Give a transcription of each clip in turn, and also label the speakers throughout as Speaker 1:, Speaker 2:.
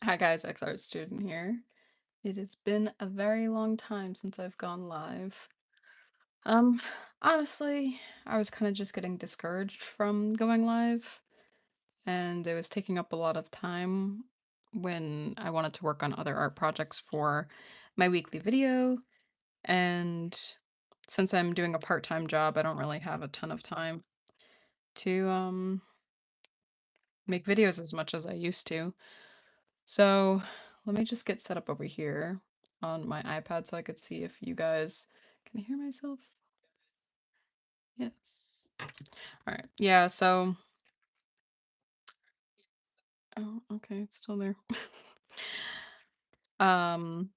Speaker 1: Hi guys, XR student here. It has been a very long time since I've gone live. Um, Honestly, I was kind of just getting discouraged from going live, and it was taking up a lot of time when I wanted to work on other art projects for my weekly video. And since I'm doing a part-time job, I don't really have a ton of time to make videos as much as I used to. So let me just get set up over here on my iPad so I could see if you guys can I hear myself. Yes. All right. Yeah. So, oh, okay, it's still there. um,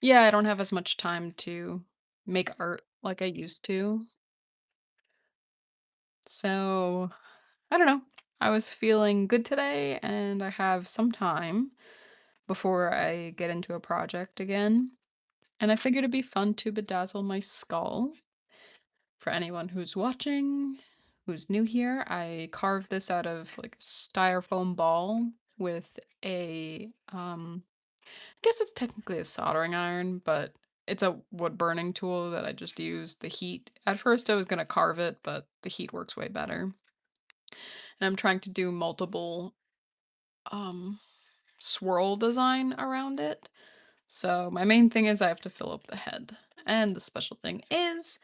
Speaker 1: yeah, I don't have as much time to make art like I used to. So I don't know. I was feeling good today, and I have some time before I get into a project again. And I figured it'd be fun to bedazzle my skull. For anyone who's watching, who's new here, I carved this out of like a styrofoam ball with I guess it's technically a soldering iron, but it's a wood burning tool that I just used the heat. At first I was gonna carve it, but the heat works way better. And I'm trying to do multiple um swirl design around it. So my main thing is I have to fill up the head. And the special thing is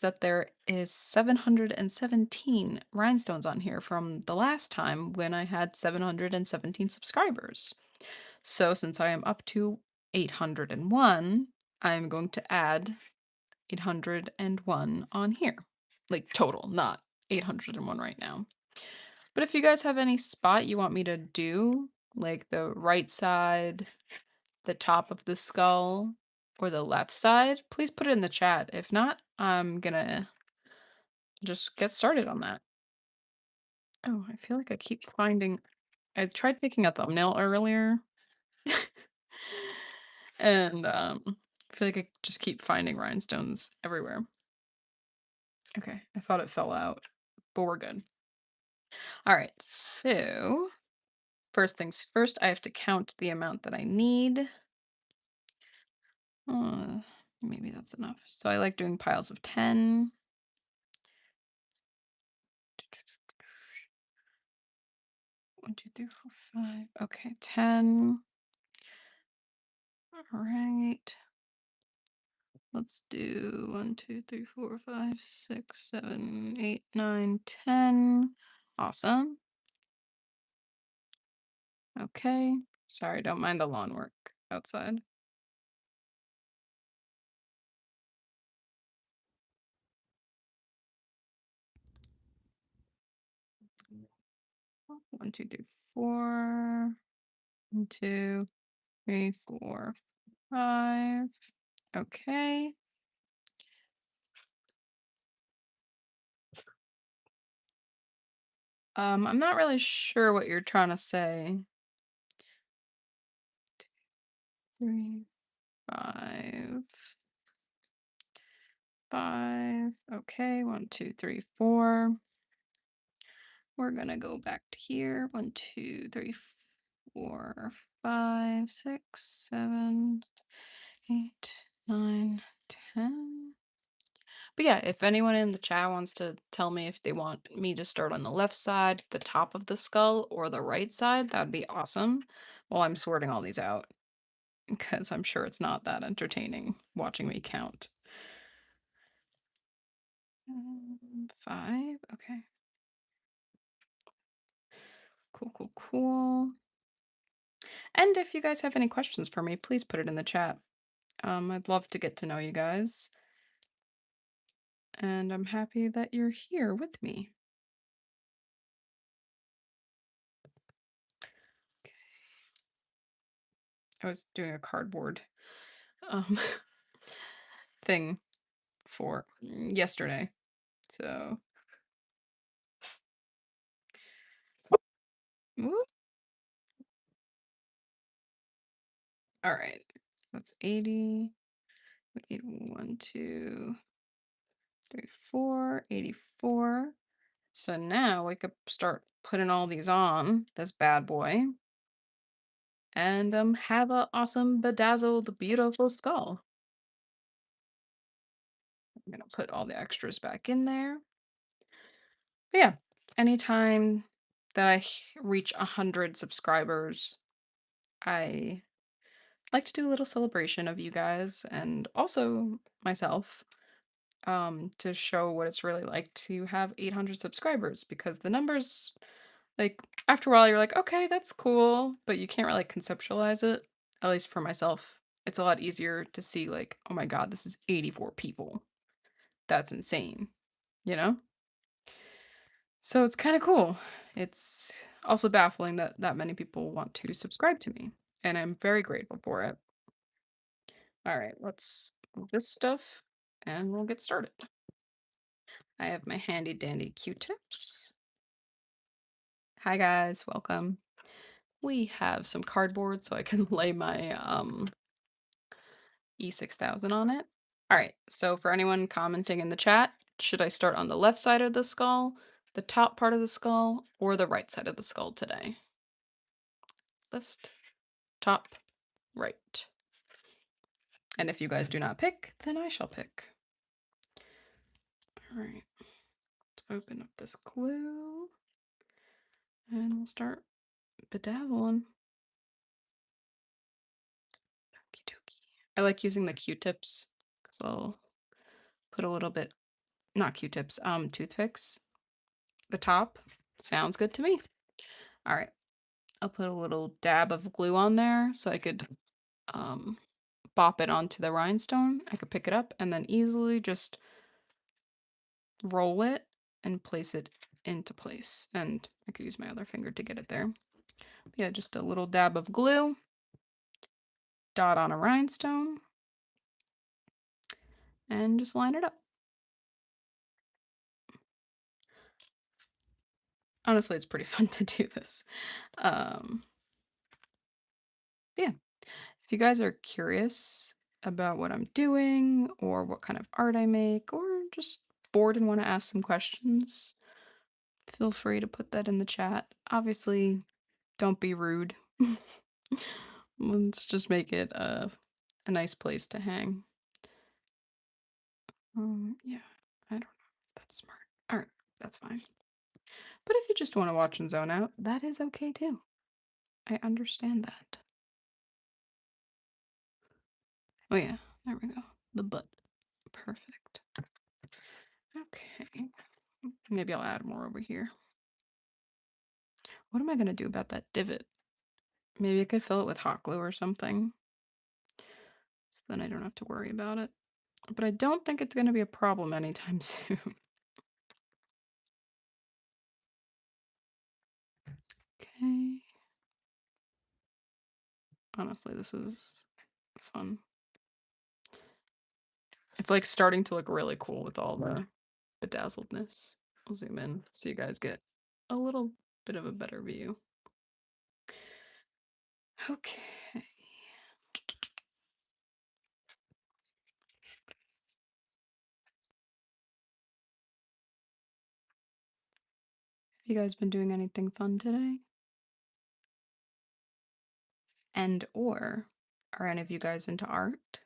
Speaker 1: that there is 717 rhinestones on here from the last time when I had 717 subscribers. So since I am up to 801, I'm going to add 801 on here. Like total, not 801 right now. But if you guys have any spot you want me to do, like the right side, the top of the skull, or the left side, please put it in the chat. If not, I'm gonna just get started on that. Oh, I feel like I keep finding I tried picking a thumbnail earlier. And I feel like I just keep finding rhinestones everywhere. Okay, I thought it fell out, but we're good. All right, so first things first, I have to count the amount that I need. Uh, Maybe that's enough. So I like doing piles of 10. 1, 2, 3, 4, 5. Okay, 10. All right. Let's do 1, 2, 3, 4, 5, 6, 7, 8, 9, 10. Awesome. Okay. Sorry, don't mind the lawn work outside. One, two, three, four. 1, 2, 3, 4, 5. Okay. I'm not really sure what you're trying to say. 3, 5, 5. Okay, 1, 2, 3, 4. We're gonna go back to here. 1, 2, 3, 4, 5, 6, 7, 8, 9, 10. But yeah, if anyone in the chat wants to tell me if they want me to start on the left side, the top of the skull, or the right side, that'd be awesome. While I'm sorting all these out, because I'm sure it's not that entertaining watching me count. 5. Okay. Cool, cool, cool. And if you guys have any questions for me, please put it in the chat. I'd love to get to know you guys. And I'm happy that you're here with me. Okay. I was doing a cardboard um thing for yesterday. So, whoop. All right. That's 80. 1, 2, 3, 4, 84. So now we could start putting all these on this bad boy. and have a awesome, bedazzled, beautiful skull. I'm gonna put all the extras back in there. But yeah, anytime that reach 100 subscribers, I like to do a little celebration of you guys and also myself, to show what it's really like to have 800 subscribers, because the numbers, like, after a while you're like, okay, that's cool, but you can't really conceptualize it. At least for myself, it's a lot easier to see, like, oh my god, this is 84 people. That's insane, you know? So it's kind of cool. It's also baffling that that many people want to subscribe to me, and I'm very grateful for it. All right, let's move this stuff and we'll get started. I have my handy dandy Q-tips. Hi guys, welcome. We have some cardboard so I can lay my E6000 on it. All right, so for anyone commenting in the chat, should I start on the left side of the skull, the top part of the skull, or the right side of the skull today? Left, top, right. And if you guys do not pick, then I shall pick. All right, let's open up this glue and we'll start bedazzling. Okie dokie. I like using the Q-tips because I'll put a little bit, not Q-tips, toothpicks. The top sounds good to me. All right, I'll put a little dab of glue on there so I could um, bop it onto the rhinestone. I could pick it up and then easily just roll it and place it into place. And I could use my other finger to get it there. But yeah, just a little dab of glue, dot on a rhinestone, and just line it up. Honestly, it's pretty fun to do this. Um, yeah, if you guys are curious about what I'm doing or what kind of art I make, or just bored and want to ask some questions, feel free to put that in the chat. Obviously, don't be rude. Let's just make it a nice place to hang. Yeah, I don't know if that's smart. All right, that's fine. But if you just want to watch and zone out, that is okay too. I understand that. Oh yeah, there we go. The butt. Perfect. Okay. Maybe I'll add more over here. What am I gonna do about that divot? Maybe I could fill it with hot glue or something. So then I don't have to worry about it. But I don't think it's gonna be a problem anytime soon. Okay. Honestly, this is fun. It's like starting to look really cool with all the bedazzledness. I'll zoom in so you guys get a little bit of a better view. Okay. Have you guys been doing anything fun today? And or are any of you guys into art?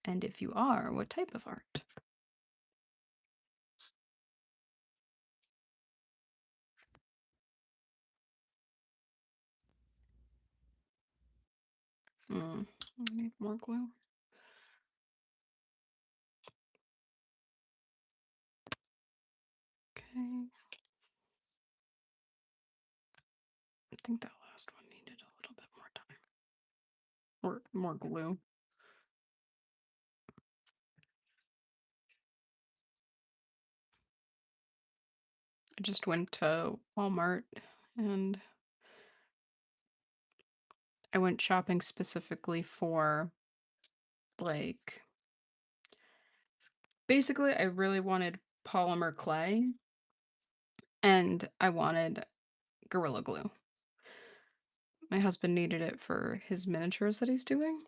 Speaker 1: And if you are, what type of art? I need more glue. Okay. I think that last one needed a little bit more time. Or more glue. I just went to Walmart and I went shopping specifically for, like, basically I really wanted polymer clay and I wanted Gorilla Glue. My husband needed it for his miniatures that he's doing.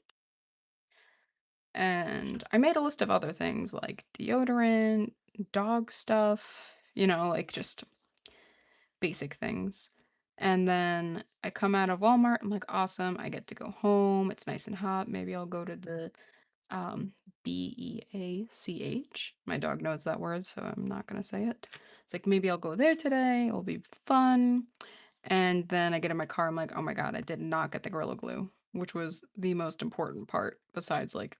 Speaker 1: And I made a list of other things like deodorant, dog stuff, like just basic things. And then I come out of Walmart, I'm like, awesome, I get to go home. It's nice and hot. Maybe I'll go to the um Beach. My dog knows that word, so I'm not gonna say it. It's like maybe I'll go there today. It'll be fun. And then I get in my car, I'm like, oh my god, I did not get the Gorilla Glue, which was the most important part besides like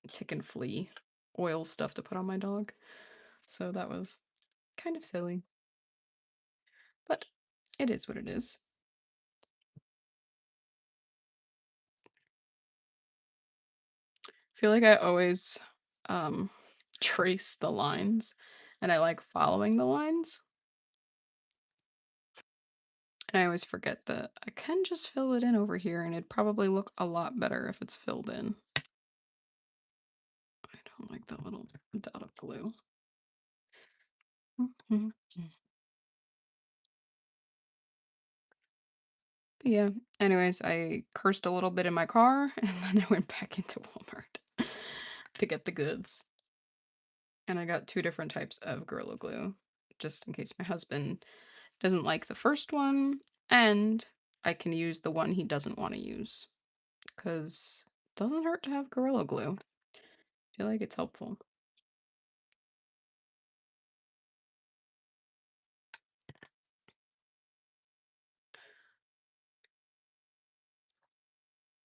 Speaker 1: tick and flea oil stuff to put on my dog. So that was kind of silly, but it is what it is. I feel like I always um trace the lines and I like following the lines. And I always forget that I can just fill it in over here and it'd probably look a lot better if it's filled in. I don't like that little dot of glue. Mhm. But yeah, anyways, I cursed a little bit in my car and then I went back into Walmart to get the goods. And I got two different types of Gorilla Glue, just in case my husband doesn't like the first one, and I can use the one he doesn't want to use, because it doesn't hurt to have Gorilla Glue. I feel like it's helpful.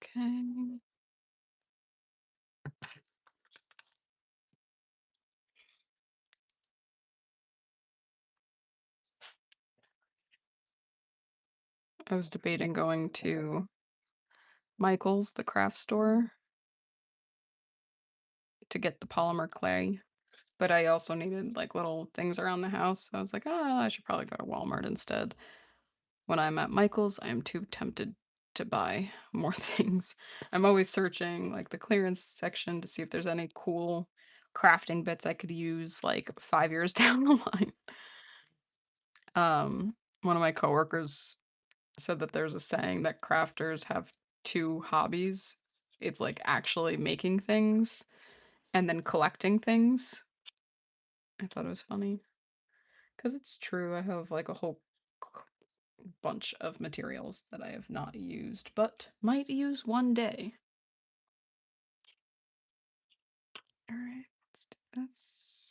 Speaker 1: Okay. I was debating going to Michael's, the craft store, to get the polymer clay, but I also needed like little things around the house. So I was like, ah, I should probably go to Walmart instead. When I'm at Michael's, I am too tempted to buy more things. I'm always searching like the clearance section to see if there's any cool crafting bits I could use like 5 years down the line. One of my coworkers said that there's a saying that crafters have two hobbies. It's like actually making things and then collecting things. I thought it was funny because it's true. I have like a whole bunch of materials that I have not used, but might use one day. All right, let's do this.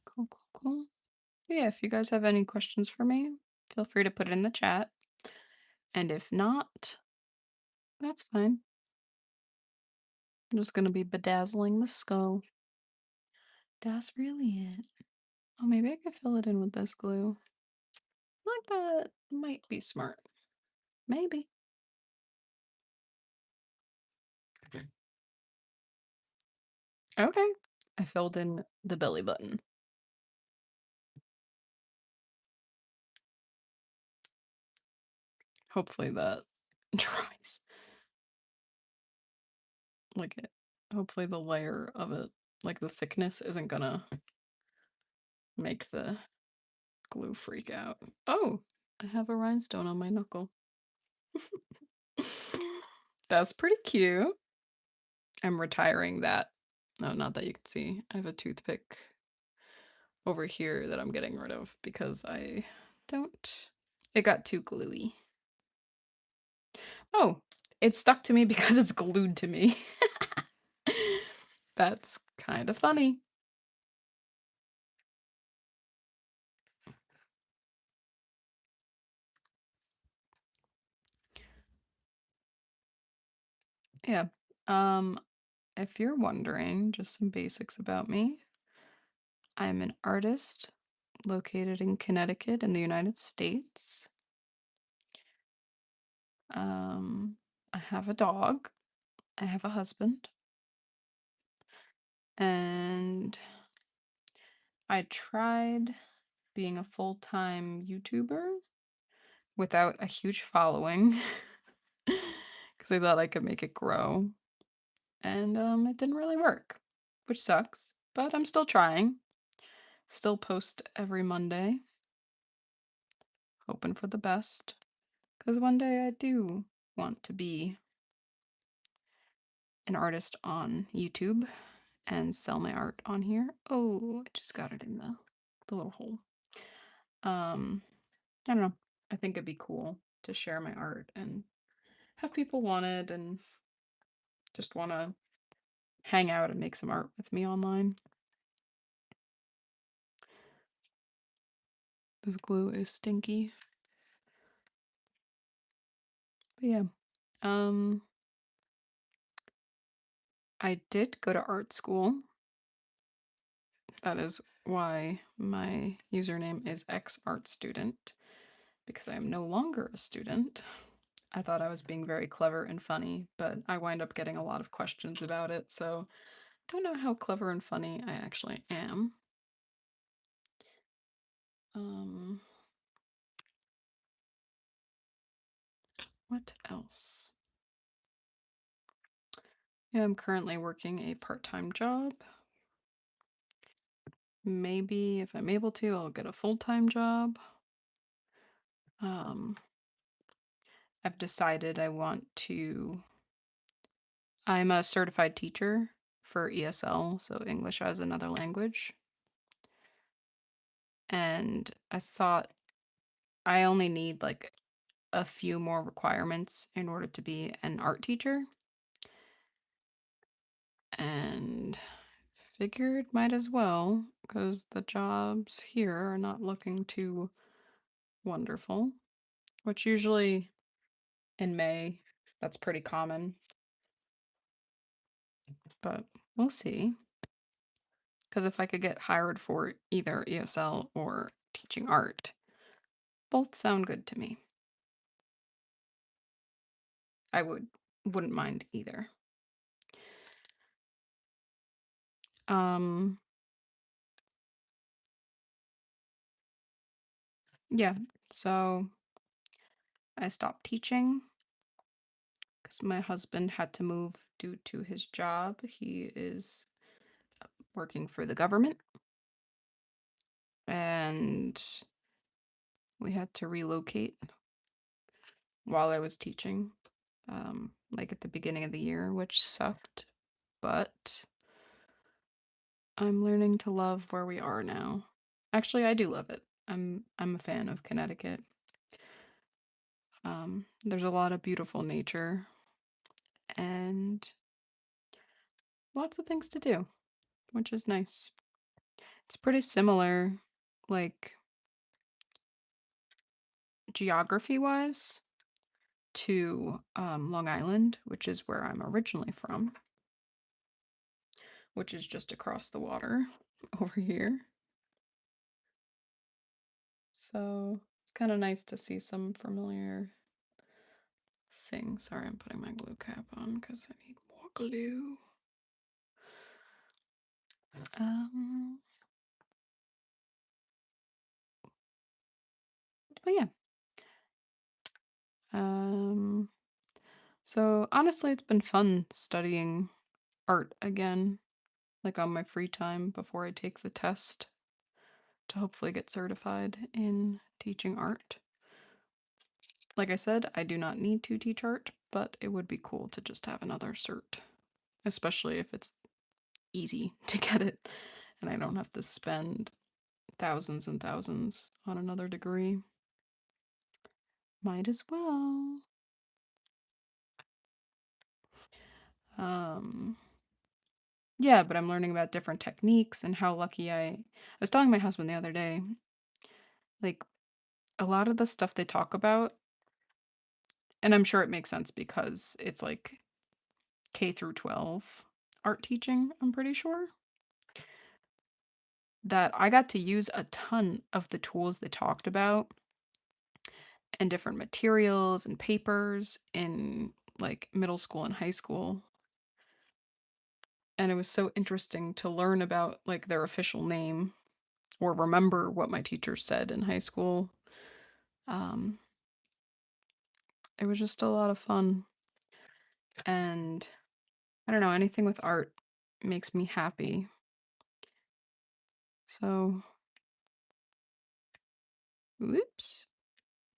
Speaker 1: Cool, cool, cool. Yeah, if you guys have any questions for me, feel free to put it in the chat. And if not, that's fine. I'm just gonna be bedazzling the skull. That's really it. Oh, maybe I could fill it in with this glue. Like that might be smart. Maybe. Okay. I filled in the belly button. Hopefully that dries. Like it. Hopefully the layer of it, like the thickness, isn't gonna make the glue freak out. Oh, I have a rhinestone on my knuckle. That's pretty cute. I'm retiring that. No, not that you can see. I have a toothpick over here that I'm getting rid of because I don't. It got too gluey. Oh, it stuck to me because it's glued to me. That's kind of funny. Yeah. Um, if you're wondering, just some basics about me. I'm an artist located in Connecticut in the United States. Um, I have a dog. I have a husband. And I tried being a full-time YouTuber without a huge following because I thought I could make it grow. And it didn't really work, which sucks, but I'm still trying. Still post every Monday, hoping for the best. Because one day I do want to be an artist on YouTube and sell my art on here. Oh, I just got it in the little hole. Um, I don't know. I think it'd be cool to share my art and have people want it and just want to hang out and make some art with me online. This glue is stinky. But yeah. Um I did go to art school. That is why my username is X Art Student, because I am no longer a student. I thought I was being very clever and funny, but I wind up getting a lot of questions about it, so don't know how clever and funny I actually am. Um, what else? Yeah, I'm currently working a part-time job. Maybe if I'm able to, I'll get a full-time job. Um, I've decided I'm a certified teacher for ESL, so English as another language. And I thought I only need like a few more requirements in order to be an art teacher. And figured might as well, because the jobs here are not looking too wonderful, which usually in May, that's pretty common, but we'll see. Because if I could get hired for either ESL or teaching art, both sound good to me. I wouldn't mind either. Um yeah, so I stopped teaching because my husband had to move due to his job. He is working for the government and we had to relocate while I was teaching. Like at the beginning of the year, which sucked, but I'm learning to love where we are now. Actually, I do love it. I'm a fan of Connecticut. There's a lot of beautiful nature and lots of things to do, which is nice. It's pretty similar, like geography wise, to Long Island, which is where I'm originally from, which is just across the water over here. So it's kind of nice to see some familiar things. Sorry, I'm putting my glue cap on because I need more glue. Um, but yeah. Um, so honestly, it's been fun studying art again, like on my free time before I take the test to hopefully get certified in teaching art. Like I said, I do not need to teach art, but it would be cool to just have another cert, especially if it's easy to get it and I don't have to spend thousands and thousands on another degree. Might as well. Um, yeah, but I'm learning about different techniques and how lucky I was telling my husband the other day, like a lot of the stuff they talk about, and I'm sure it makes sense because it's like K through 12 art teaching, I'm pretty sure. That I got to use a ton of the tools they talked about and different materials and papers in like middle school and high school. And it was so interesting to learn about like their official name or remember what my teacher said in high school. Um, it was just a lot of fun. And I don't know, anything with art makes me happy. So, whoops.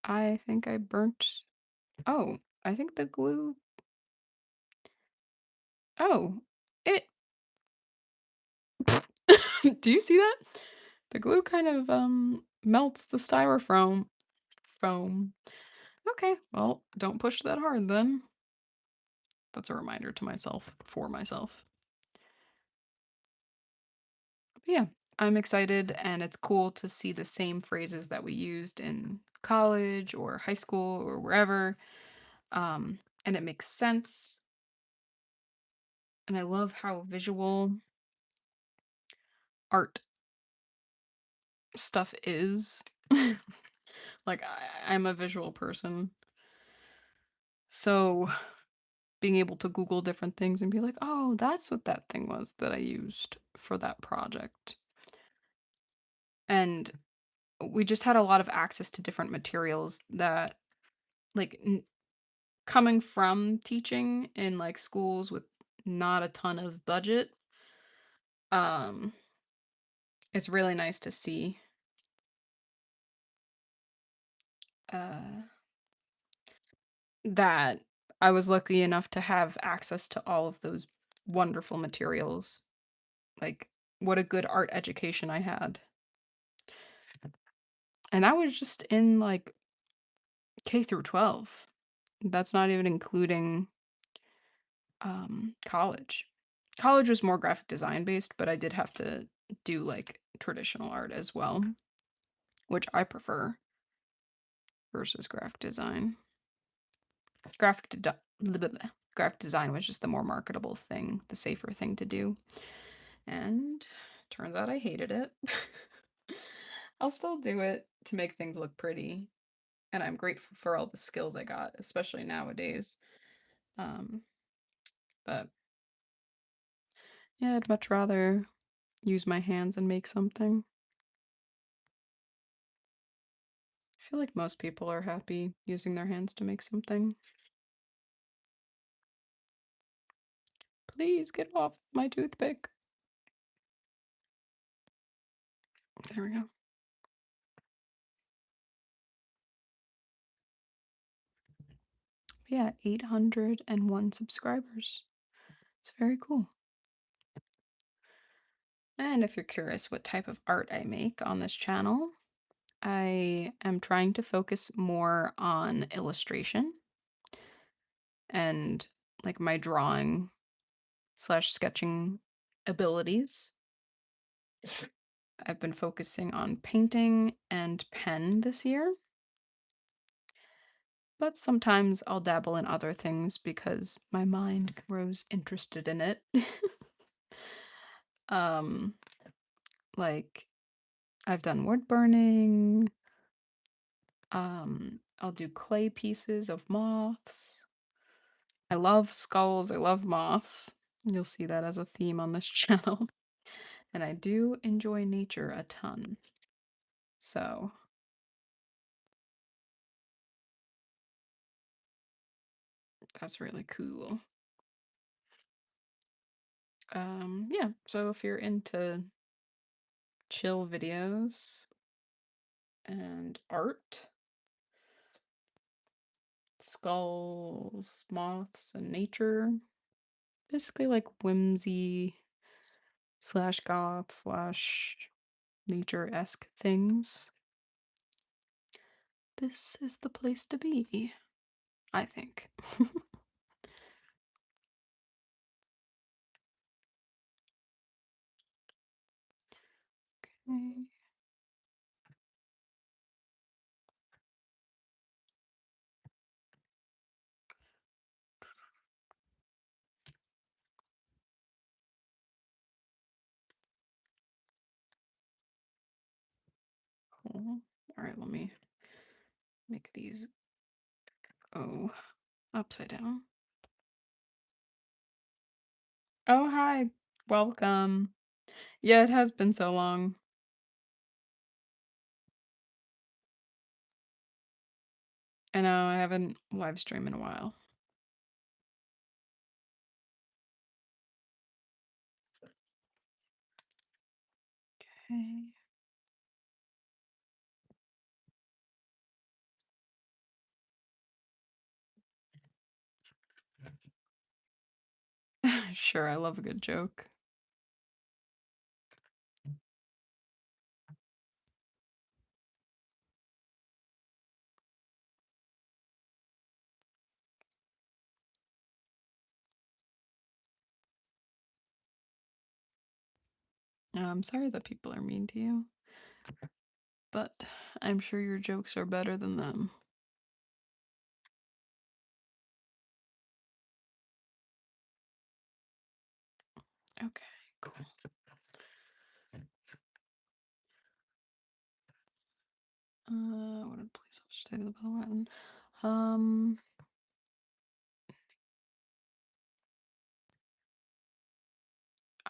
Speaker 1: I think I burnt. Oh, I think the glue. Oh, it Do you see that? The glue kind of melts the styrofoam foam. Okay, well, don't push that hard then. That's a reminder to myself for myself. But yeah, I'm excited and it's cool to see the same phrases that we used in college or high school or wherever. And it makes sense. And I love how visual art stuff is. Like I'm a visual person. So being able to Google different things and be like, oh, that's what that thing was that I used for that project. And we just had a lot of access to different materials that, like, coming from teaching in like schools with not a ton of budget, um, it's really nice to see uh, that I was lucky enough to have access to all of those wonderful materials. Like, what a good art education I had. And that was just in like K through 12. That's not even including college. College was more graphic design based, but I did have to do like traditional art as well, which I prefer versus graphic design. Graphic de- blah, blah, blah. Graphic design was just the more marketable thing, the safer thing to do. And turns out I hated it. I'll still do it to make things look pretty, and I'm grateful for all the skills I got, especially nowadays. Um, but yeah, I'd much rather use my hands and make something. I feel like most people are happy using their hands to make something. Please get off my toothpick. There we go. Yeah, 801 subscribers. It's very cool. And if you're curious what type of art I make on this channel, I am trying to focus more on illustration and like my drawing slash sketching abilities. I've been focusing on painting and pen this year, but sometimes I'll dabble in other things because my mind grows interested in it. um, like I've done wood burning. I'll do clay pieces of moths. I love skulls. I love moths. You'll see that as a theme on this channel. And I do enjoy nature a ton. So, that's really cool. Yeah, so if you're into chill videos and art, skulls, moths, and nature, basically like whimsy slash goth slash nature-esque things, this is the place to be, I think. Okay. Cool. All right, let me make these go upside down. Oh, hi. Welcome. Yeah, it has been so long. I know I haven't live streamed in a while. Okay. Sure, I love a good joke. I'm sorry that people are mean to you, but I'm sure your jokes are better than them. Okay, cool. What did police officer say to the bell button? Um,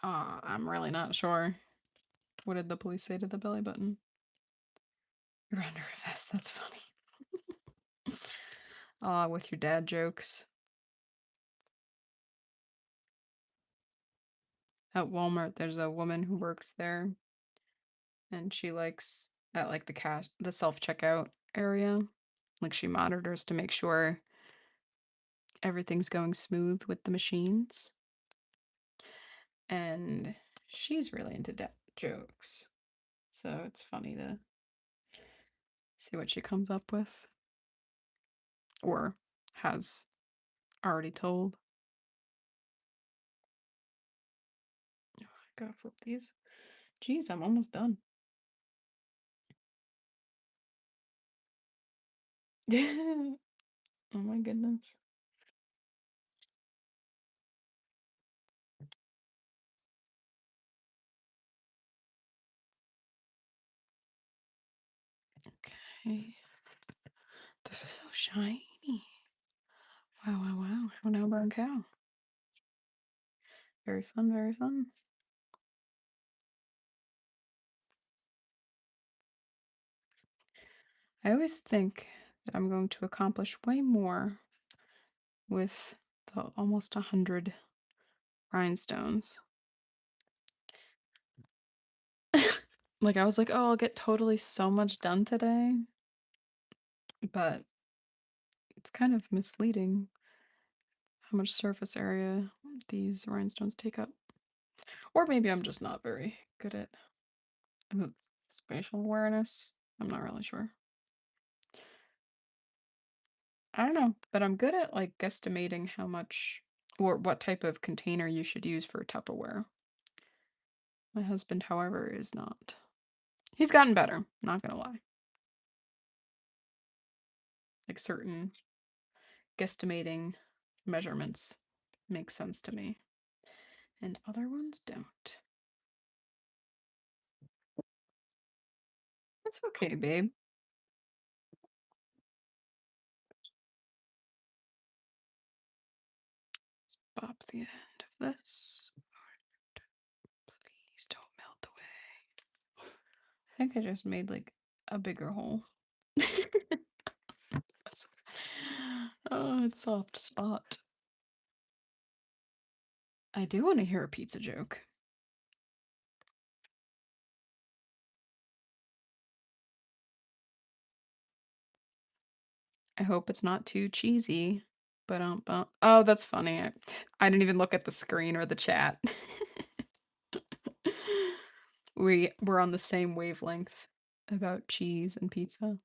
Speaker 1: I'm really not sure. What did the police say to the belly button? You're under arrest. That's funny. With your dad jokes. At Walmart, there's a woman who works there, and she likes at like the self checkout area. Like she monitors to make sure everything's going smooth with the machines. And she's really into dad jokes. So it's funny to see what she comes up with or has already told. I gotta flip these. Jeez, I'm almost done. Oh my goodness. Okay. This is so shiny. Wow, wow, wow. Oh, now brown cow. Very fun, very fun. I always think that I'm going to accomplish way more with the almost 100 rhinestones. Like, I was like, oh, I'll get totally so much done today. But it's kind of misleading how much surface area these rhinestones take up. Or maybe I'm just not very good at spatial awareness. I'm not really sure. I don't know, but I'm good at like guesstimating how much or what type of container you should use for Tupperware. My husband, however, is not. He's gotten better, not gonna lie. Like certain guesstimating measurements make sense to me, and other ones don't. It's okay, babe. Let's pop the end of this. Please don't melt away. I think I just made like a bigger hole. Oh, it's soft spot. I do want to hear a pizza joke. I hope it's not too cheesy. But oh, that's funny. I didn't even look at the screen or the chat. We're on the same wavelength about cheese and pizza.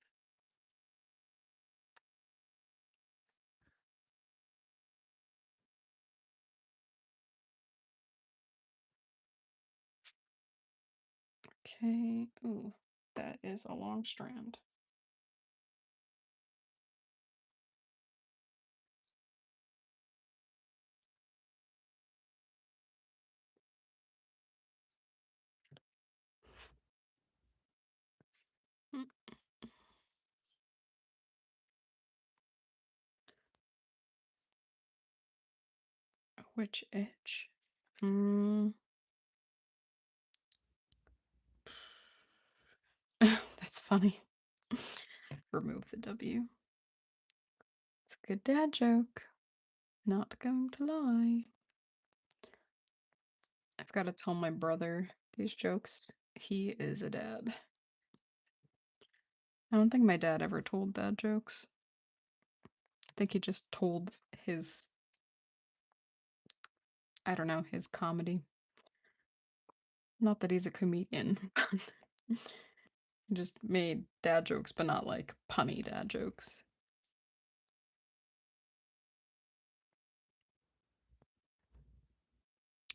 Speaker 1: Okay. Ooh, that is a long strand. Mm, which itch? Mm. That's funny. Remove the W. It's a good dad joke. Not going to lie. I've got to tell my brother these jokes. He is a dad. I don't think my dad ever told dad jokes. I think he just told his, I don't know, his comedy. Not that he's a comedian. He just made dad jokes, but not like punny dad jokes.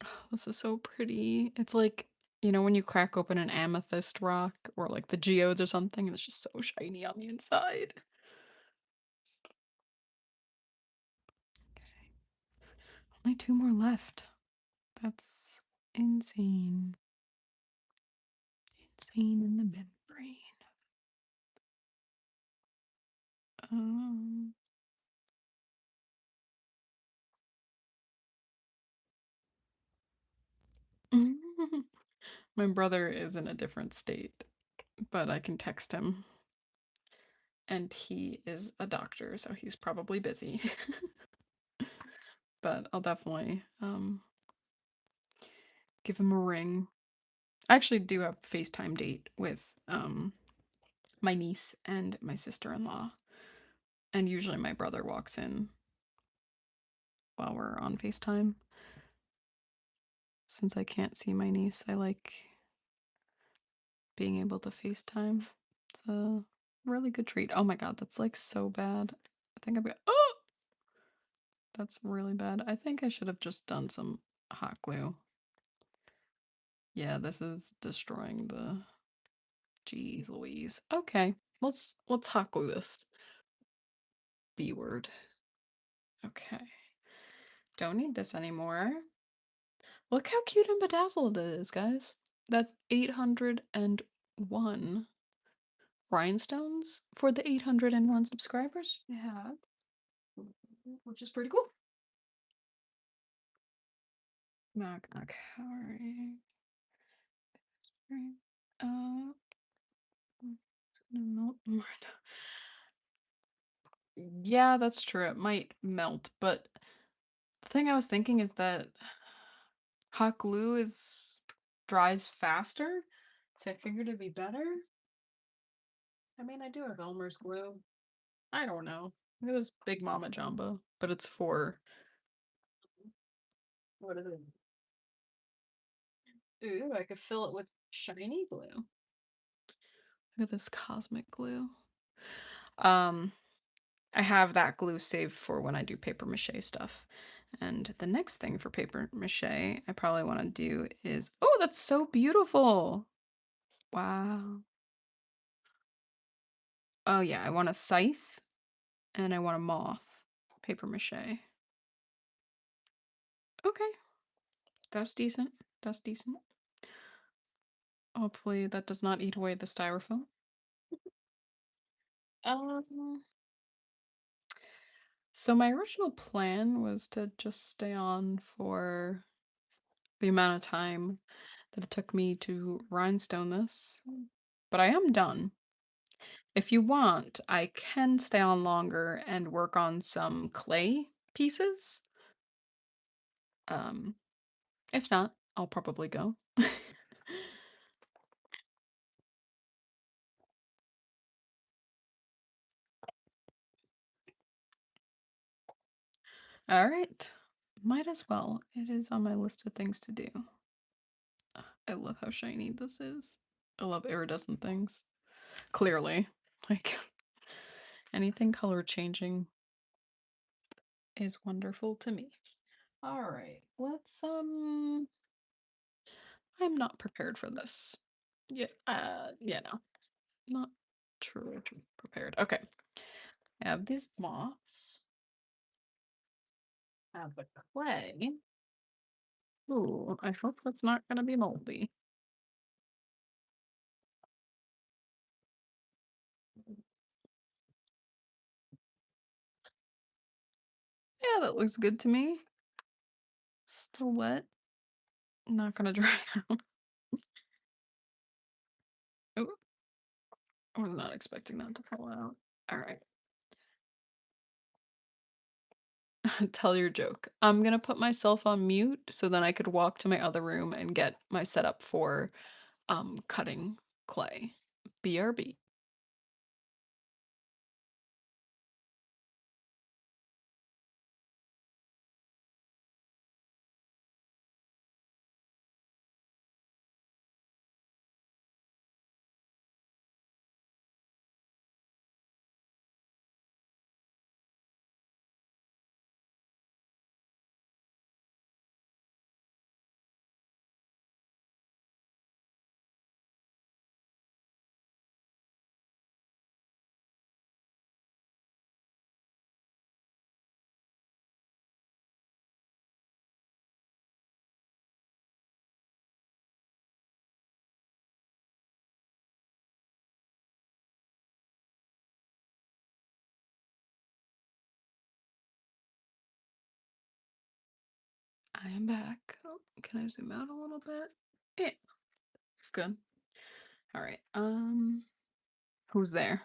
Speaker 1: Oh, this is so pretty. It's like You know, when you crack open an amethyst rock or like the geodes or something, and it's just so shiny on the inside. Only two more left. That's insane. Insane in the membrane. Um, my brother is in a different state, but I can text him. And he is a doctor, so he's probably busy. But I'll definitely give him a ring. I actually do have a FaceTime date with my niece and my sister-in-law. And usually my brother walks in while we're on FaceTime. Since I can't see my niece, I like being able to FaceTime. It's a really good treat. Oh my god, that's like so bad. I think I'm gonna. Oh! That's really bad. I think I should have just done some hot glue. Yeah, this is destroying the. Jeez Louise. Okay, let's hot glue this B word. Okay. Don't need this anymore. Look how cute and bedazzled it is, guys. That's 801 rhinestones for the 801 subscribers. Yeah. Which is pretty cool. Knock knock. Alright. It's gonna melt more. Yeah, that's true. It might melt, but the thing I was thinking is that hot glue is dries faster, so I figured it'd be better. I mean, I do have Elmer's glue. I don't know. It was Big Mama Jumbo, but it's for what is it? Ooh, I could fill it with shiny glue. Look at this cosmic glue. Um, I have that glue saved for when I do paper mache stuff. And the next thing for paper mache I probably want to do is, oh, that's so beautiful. Wow. Oh yeah, I want a scythe and I want a moth. Paper mache. Okay, that's decent. That's decent. Hopefully that does not eat away the styrofoam. Um, so my original plan was to just stay on for the amount of time that it took me to rhinestone this, but I am done. If you want, I can stay on longer and work on some clay pieces. Um, if not, I'll probably go. All right. Might as well. It is on my list of things to do. I love how shiny this is. I love iridescent things. Clearly. Like anything color changing is wonderful to me. All right. Let's I'm not prepared for this. Yeah, yeah, no. Not truly prepared. Okay. I have these moths. I have the clay. Ooh, I hope that's not gonna be moldy. Yeah, that looks good to me. Still wet. Not gonna dry out. Ooh, I was not expecting that to fall out. All right. Tell your joke. I'm gonna put myself on mute so then I could walk to my other room and get my setup for cutting clay. BRB. I am back. Oh, can I zoom out a little bit? Yeah, it's good. All right. Who's there?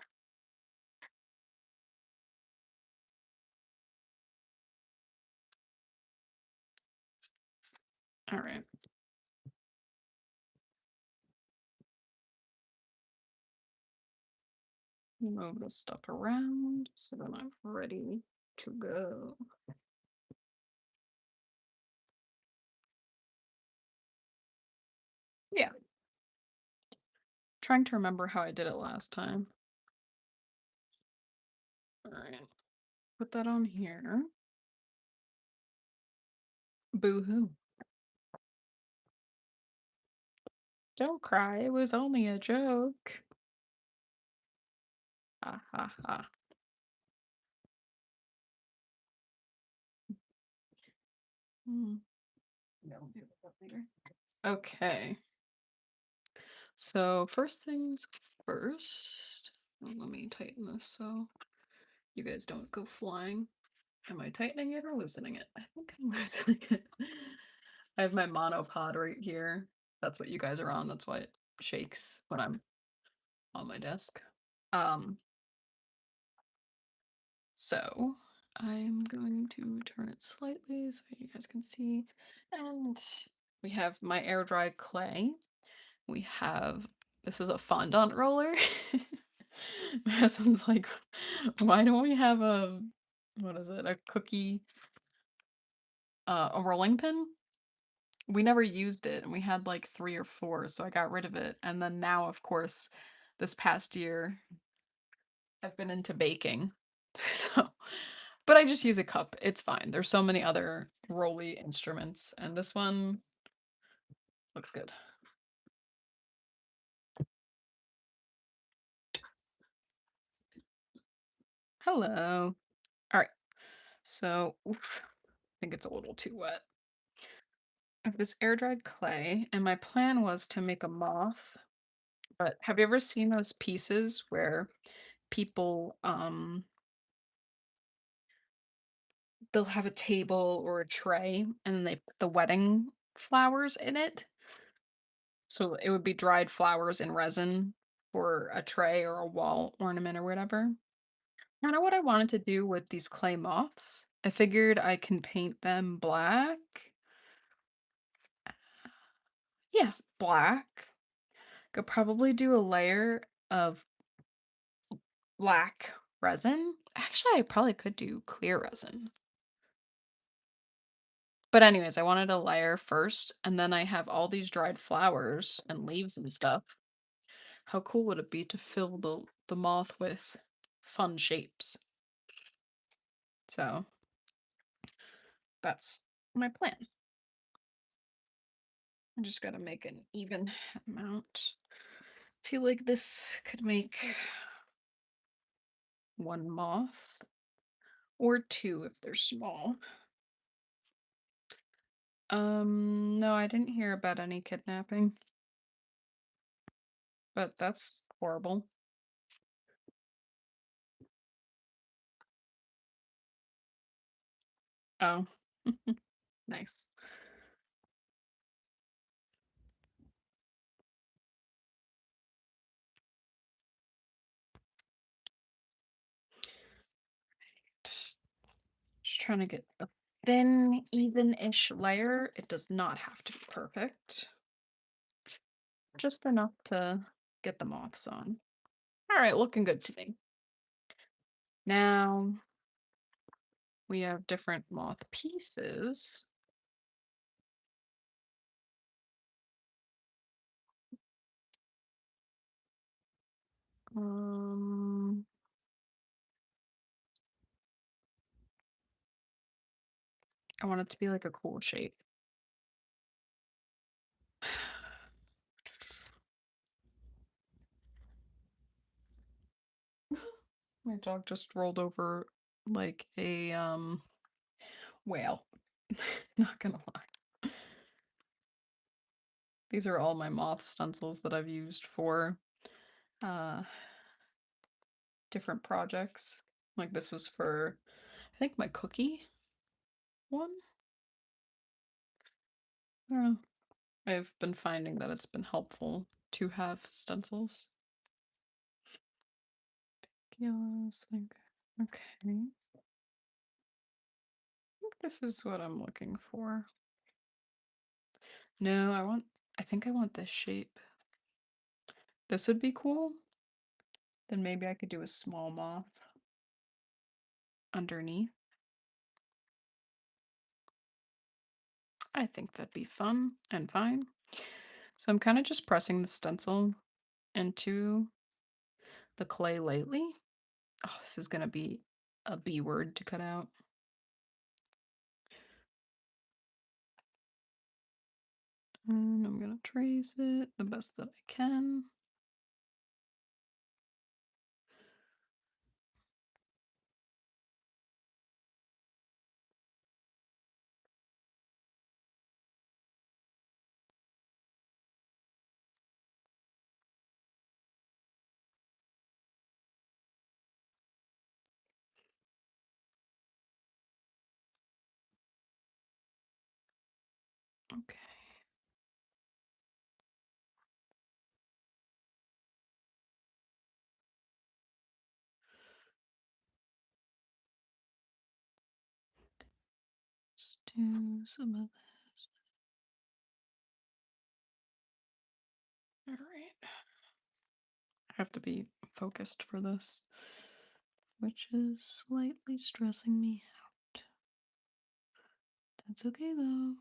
Speaker 1: All right. Move this stuff around so that I'm ready to go. Yeah. Trying to remember how I did it last time. All right. Put that on here. Boo hoo. Don't cry. It was only a joke. Ha ha ha. Hmm. Yeah, we'll do that later. Okay. So first things first. Let me tighten this so you guys don't go flying. Am I tightening it or loosening it? I think I'm loosening it. I have my monopod right here. That's what you guys are on. That's why it shakes when I'm on my desk. Um, so I'm going to turn it slightly so you guys can see. And we have my air dry clay. We have, this is a fondant roller. My husband's like, why don't we have a, what is it, a cookie, a rolling pin? We never used it and we had like 3 or 4, so I got rid of it. And then now, of course, this past year, I've been into baking. So, but I just use a cup. It's fine. There's so many other rolly instruments, and this one looks good. Hello. All right. So, oof, I think it's a little too wet. I have this air dried clay, and my plan was to make a moth. But have you ever seen those pieces where people they'll have a table or a tray and then they put the wedding flowers in it? So it would be dried flowers in resin for a tray or a wall ornament or whatever. Kind of what I wanted to do with these clay moths. I figured I can paint them black. Yes, black. Could probably do a layer of black resin. Actually, I probably could do clear resin. But anyways, I wanted a layer first, and then I have all these dried flowers and leaves and stuff. How cool would it be to fill the moth with fun shapes? So that's my plan. I just gotta make an even amount. I feel like this could make one moth or two if they're small. No, I didn't hear about any kidnapping, but that's horrible. Oh, nice. Just trying to get a thin, even-ish layer. It does not have to be perfect. Just enough to get the moths on. All right, looking good to me. Now we have different moth pieces. Um, I want it to be like a cool shape. My dog just rolled over like a whale. Not gonna lie. These are all my moth stencils that I've used for uh different projects. Like this was for I think my cookie one. I don't know. I've been finding that it's been helpful to have stencils. Yes, okay. I think this is what I'm looking for. No, I think I want this shape. This would be cool. Then maybe I could do a small moth underneath. I think that'd be fun and fine. So I'm kind of just pressing the stencil into the clay lightly. Oh, this is gonna be a B word to cut out. And I'm gonna trace it the best that I can. Okay. Let's do some of this. All right. I have to be focused for this, which is slightly stressing me out. That's okay though.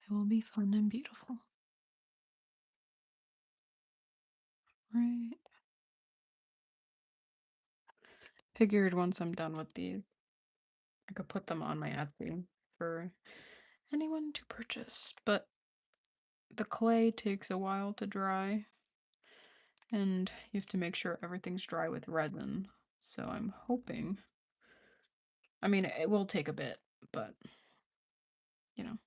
Speaker 1: It will be fun and beautiful. Right. Figured once I'm done with these, I could put them on my Etsy for anyone to purchase. But the clay takes a while to dry, and you have to make sure everything's dry with resin. So I'm hoping. I mean, it will take a bit, but you know.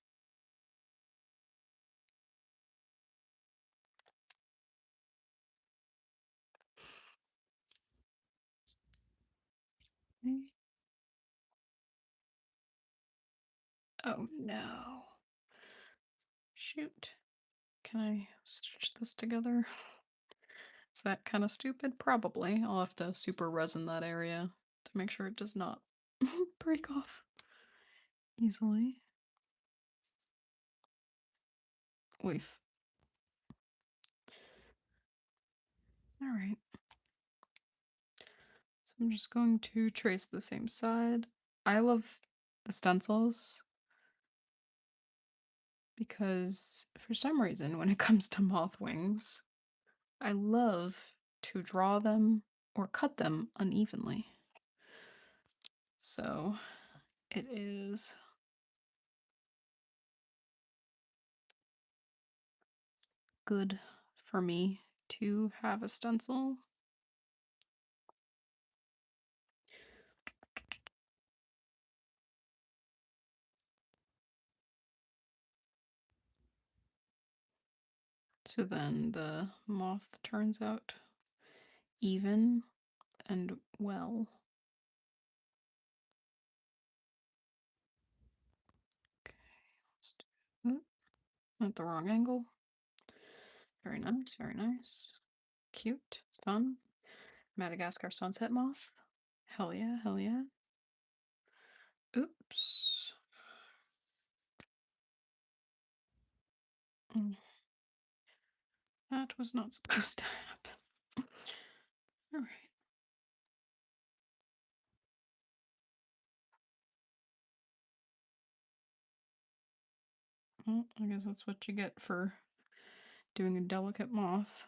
Speaker 1: Oh no. Shoot. Can I stitch this together? Is that kind of stupid? Probably. I'll have to super resin that area to make sure it does not break off easily. We've. Alright. So I'm just going to trace the same side. I love the stencils because for some reason when it comes to moth wings, I love to draw them or cut them unevenly. So it is good for me to have a stencil. So then the moth turns out even and well. Okay, let's do at the wrong angle. Very nice, very nice. Cute, fun. Madagascar sunset moth. Hell yeah, hell yeah. Oops. Mm, that was not supposed to happen. Alright. Well, I guess that's what you get for doing a delicate moth.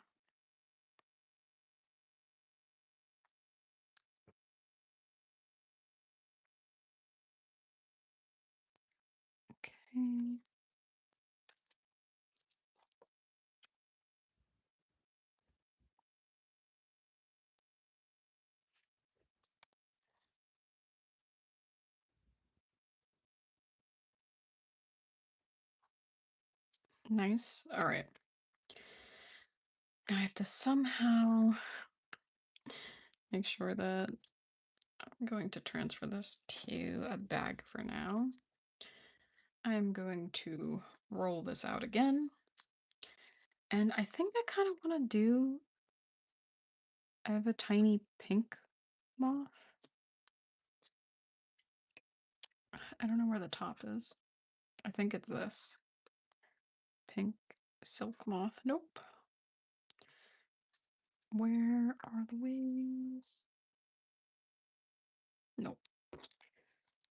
Speaker 1: Okay. Nice. Alright. I have to somehow make sure that I'm going to transfer this to a bag for now. I'm going to roll this out again. And I think I kind of want to do, I have a tiny pink moth. I don't know where the top is. I think it's this pink silk moth. Nope. Where are the wings? Nope.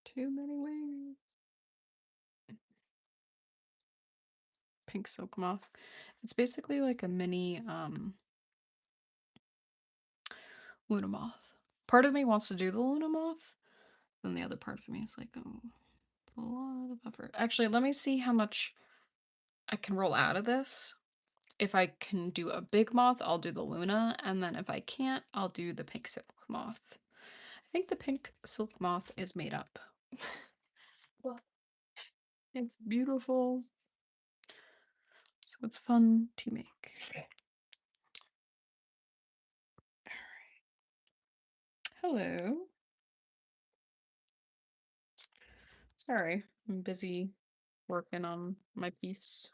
Speaker 1: Too many wings. Pink silk moth. It's basically like a mini Luna moth. Part of me wants to do the Luna moth, then the other part of me is like, oh, it's a lot of effort. Actually, let me see how much I can roll out of this. If I can do a big moth, I'll do the Luna, and then if I can't, I'll do the pink silk moth. I think the pink silk moth is made up. Well, it's beautiful. So it's fun to make. Hello. Sorry, I'm busy working on my piece.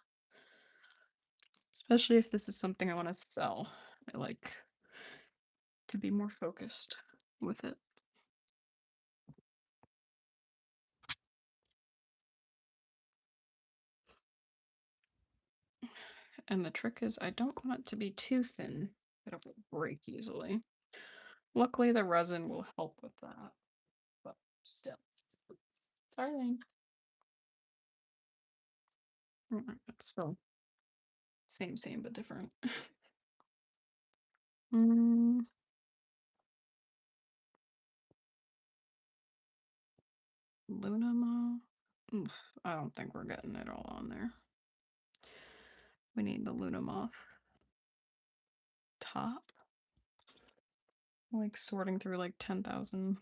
Speaker 1: Especially if this is something I want to sell. I like to be more focused with it. And the trick is I don't want it to be too thin that it will break easily. Luckily the resin will help with that. But still. Sorry. It's still same but different. mm, Luna Moth. Oof, I don't think we're getting it all on there. We need the Luna Moth top. Like sorting through like 10,000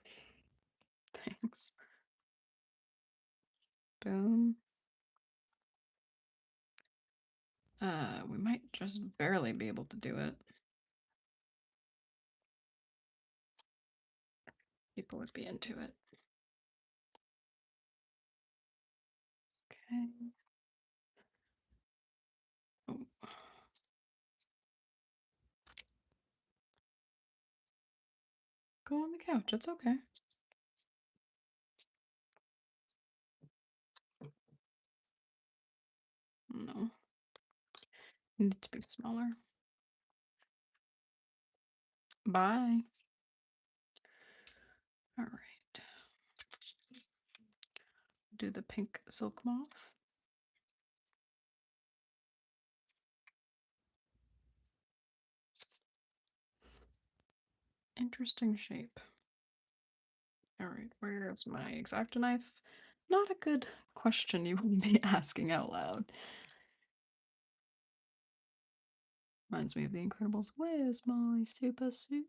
Speaker 1: things. Boom. We might just barely be able to do it. People would be into it. Okay. Oh. Go on the couch, it's okay. No. Need it to be smaller. Bye. All right. Do the pink silk moth. Interesting shape. All right, where's my X-Acto knife? Not a good question you would be asking out loud. Reminds me of The Incredibles. Where's my super suit?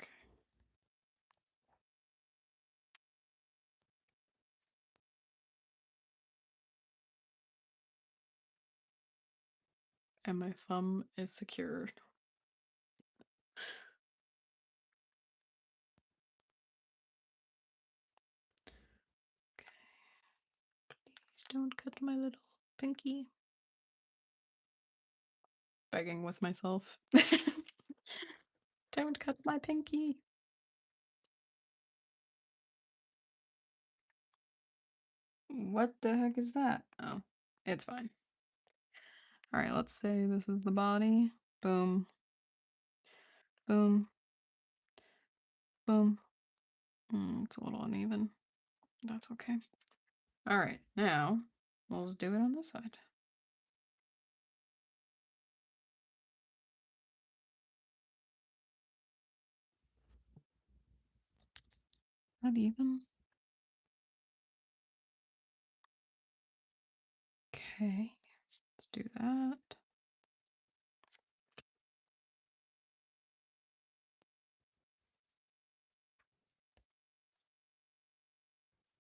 Speaker 1: Okay. And my thumb is secured. Okay. Please don't cut my little pinky. Begging with myself. Don't cut my pinky. What the heck is that? Oh, it's fine. All right, let's say this is the body. Boom. Boom. Boom. It's a little uneven. That's okay. All right, now let's do it on this side. Not even. Okay, let's do that.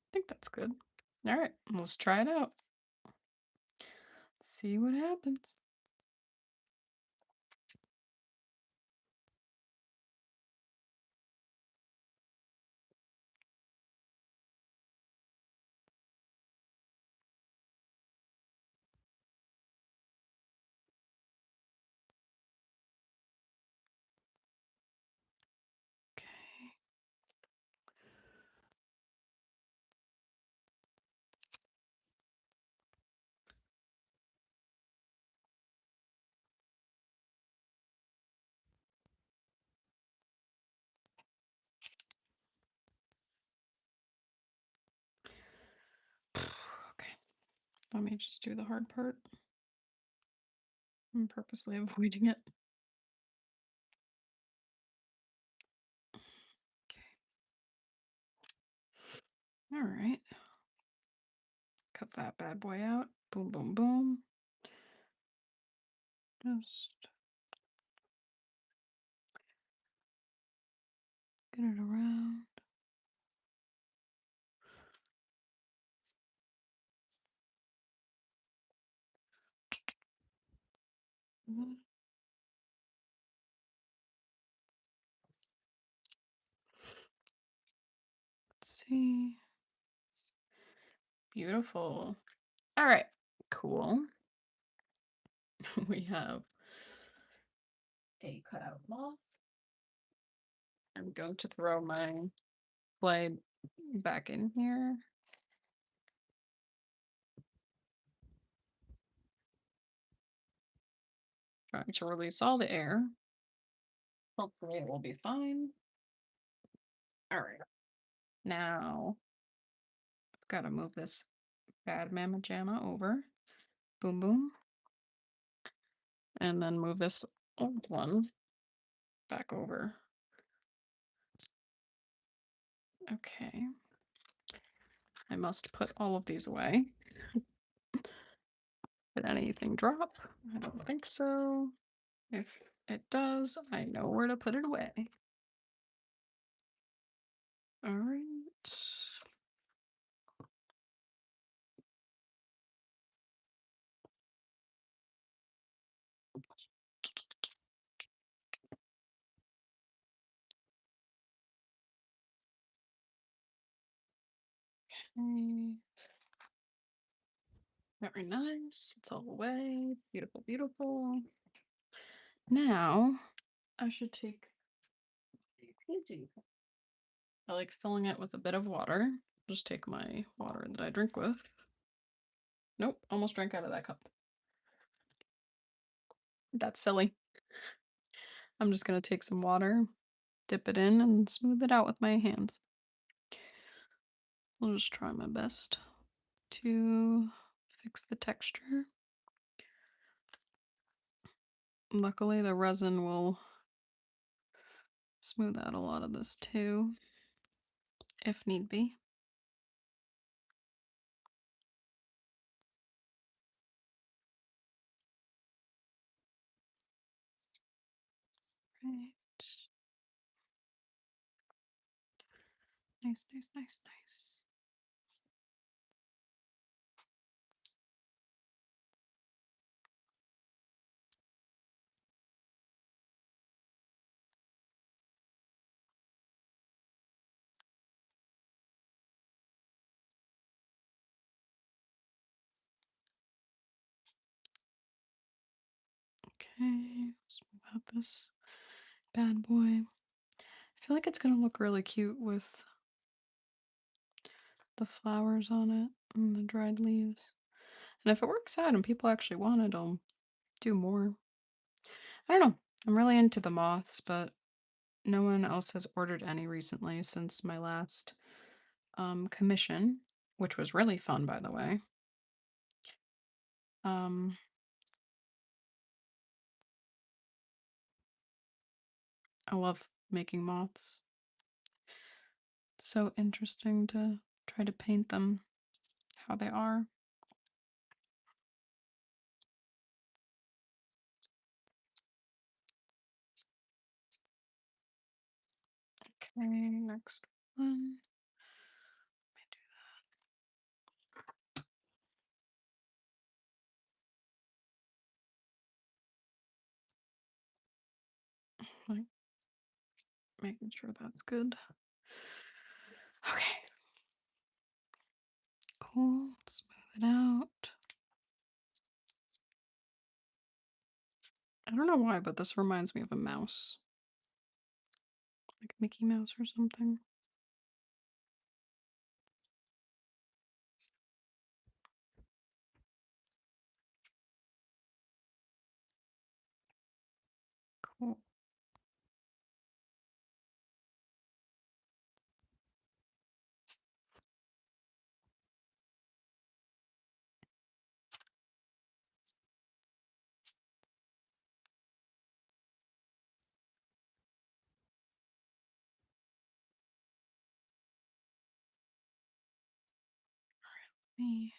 Speaker 1: I think that's good. All right, let's try it out. See what happens. Let me just do the hard part. I'm purposely avoiding it. All right. Cut that bad boy out. Boom, boom, boom. Just get it around. Let's see. Beautiful. All right. Cool. We have a cutout moth. I'm going to throw my blade back in here. Trying to release all the air. Hopefully it will be fine. All right. Now I've got to move this bad mamma jamma over. Boom, boom. And then move this old one back over. Okay. I must put all of these away. Did anything drop? I don't think so. If it does, I know where to put it away. All right. Okay. Very nice. It's all away. Beautiful, beautiful. Now I should take a painting. I like filling it with a bit of water. Just take my water that I drink with. Nope, almost drank out of that cup. That's silly. I'm just gonna take some water, dip it in, and smooth it out with my hands. I'll just try my best to fix the texture. Luckily, the resin will smooth out a lot of this too, if need be. Right. Nice, nice, nice, nice. Okay, smooth out this bad boy. I feel like it's gonna look really cute with the flowers on it and the dried leaves. And if it works out and people actually want it, I'll do more. I don't know. I'm really into the moths, but no one else has ordered any recently since my last commission, which was really fun, by the way. Um, I love making moths. It's so interesting to try to paint them how they are. Okay, next one. Like, making sure that's good. Okay. Cool. Smooth it out. I don't know why, but this reminds me of a mouse. Like Mickey Mouse or something. Cool. Me.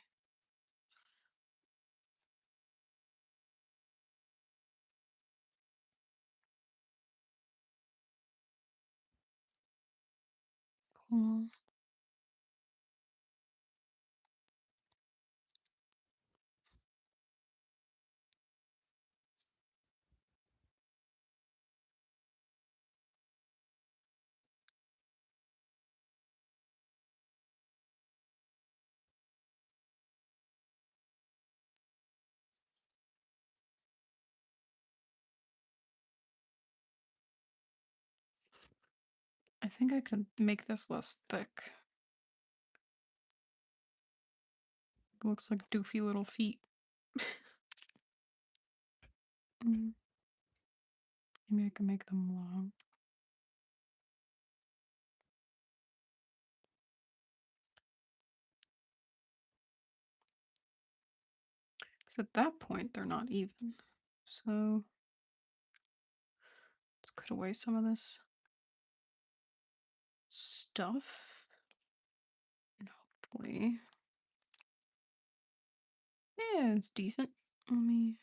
Speaker 1: Cool. I think I could make this less thick. Looks like doofy little feet. Mm, maybe I can make them long. Because at that point, they're not even. So let's cut away some of this stuff. And hopefully, yeah, it's decent. Let me.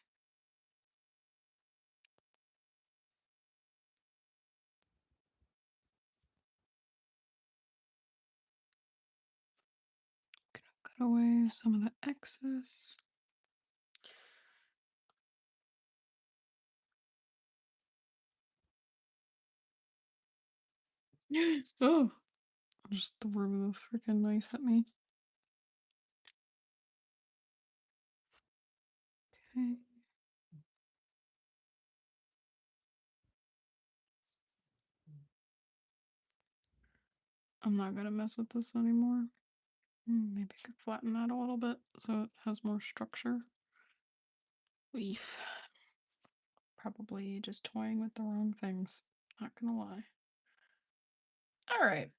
Speaker 1: Cut away some of the excess. Oh, just threw the freaking knife at me. Okay. I'm not gonna mess with this anymore. Maybe I could flatten that a little bit so it has more structure. Leaf. Probably just toying with the wrong things. Not gonna lie. Alright.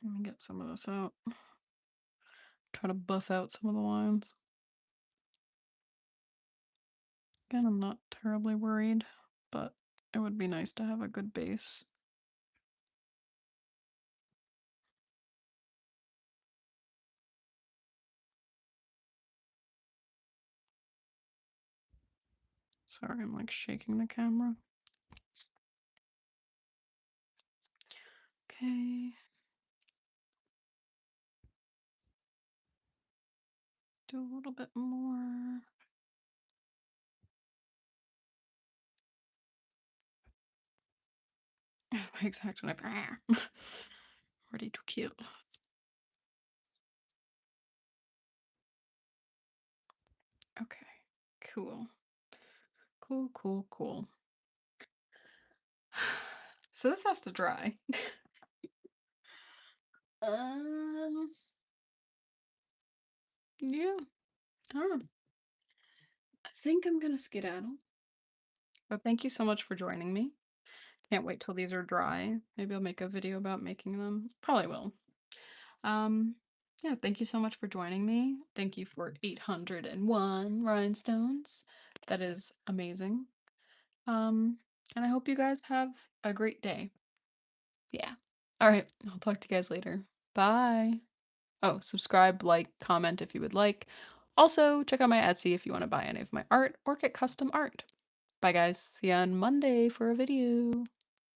Speaker 1: Let me get some of this out. Try to buff out some of the lines. Again, I'm not terribly worried, but it would be nice to have a good base. Sorry, I'm like shaking the camera. Okay. Do a little bit more. My exact knife. Ready to kill. Okay. Cool. Cool, cool, cool. So this has to dry. um yeah. I don't know. I think I'm gonna skedaddle. But thank you so much for joining me. Can't wait till these are dry. Maybe I'll make a video about making them. Probably will. Um, yeah, thank you so much for joining me. Thank you for 801 rhinestones. That is amazing. And I hope you guys have a great day. Yeah. All right. I'll talk to you guys later. Bye. Oh, subscribe, like, comment if you would like. Also, check out my Etsy if you want to buy any of my art or get custom art. Bye, guys. See you on Monday for a video.